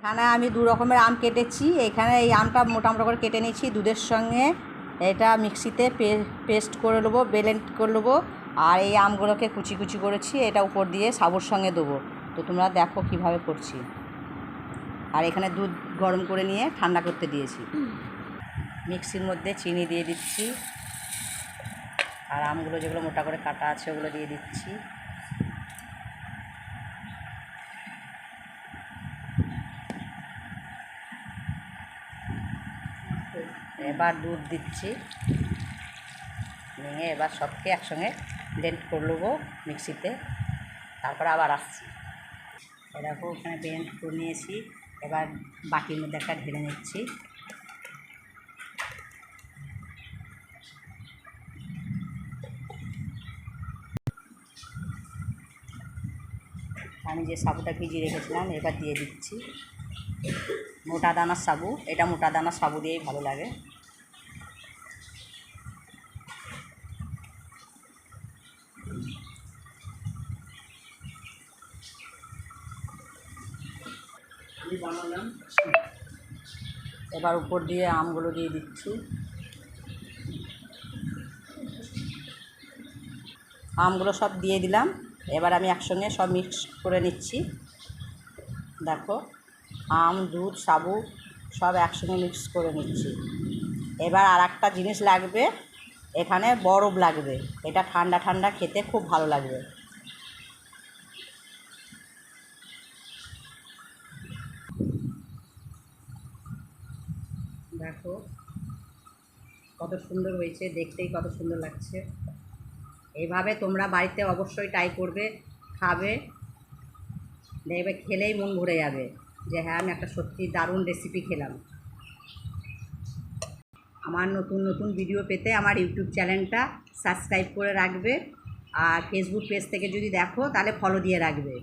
এখানে আমি দু রকমের আম কেটেছি। এখানে এই আমটা মোটা মোটা করে কেটে নিয়েছি, দুধের সঙ্গে এটা মিক্সিতে পেস্ট করে নেবো, ব্লেন্ড করে নেবো। আর এই আমগুলোকে কুচি কুচি করেছি, এটা উপর দিয়ে সাবুর সঙ্গে দেবো। তো তোমরা দেখো কিভাবে করছি। আর এখানে দুধ গরম করে নিয়ে ঠান্ডা করতে দিয়েছি। মিক্সির মধ্যে চিনি দিয়ে দিচ্ছি, আর আমগুলো যেগুলো মোটা করে কাটা আছে ওগুলো দিয়ে দিচ্ছি। এবার দুধ দিচ্ছি, নিয়ে এবার সবকে একসঙ্গে ব্লেন্ড করে নেবো মিক্সিতে। তারপর আবার আসছি। এরকম ওখানে ব্লেন্ড করে নিয়েছি, এবার বাটির মধ্যে একটা ঢেলে নিচ্ছি। আমি যে সাবুটা ভিজিয়ে রেখেছিলাম এবার দিয়ে দিচ্ছি। মোটা দানার সাবু, এটা মোটা দানার সাবু দিয়েই ভালো লাগে। এবার উপর দিয়ে আমগুলো দিয়ে দিচ্ছি। আমগুলো সব দিয়ে দিলাম, এবার আমি একসঙ্গে সব মিক্স করে নিচ্ছি। দেখো, আম, দুধ, সাবু সব একসঙ্গে মিক্স করে নিচ্ছি। এবার আর একটা জিনিস লাগবে, এখানে বরফ লাগবে। এটা ঠান্ডা ঠান্ডা খেতে খুব ভালো লাগবে। দেখো কত সুন্দর হয়েছে, দেখতেই কত সুন্দর লাগছে। এইভাবে তোমরা বাড়িতে অবশ্যই ট্রাই করবে, খাবে, দেখবে খেলেই মন ভরে যাবে যে হ্যাঁ আমি একটা সত্যি দারুণ রেসিপি খেলাম। আমার নতুন নতুন ভিডিও পেতে আমার ইউটিউব চ্যানেলটা সাবস্ক্রাইব করে রাখবে, আর ফেসবুক পেজ থেকে যদি দেখো তাহলে ফলো দিয়ে রাখবে।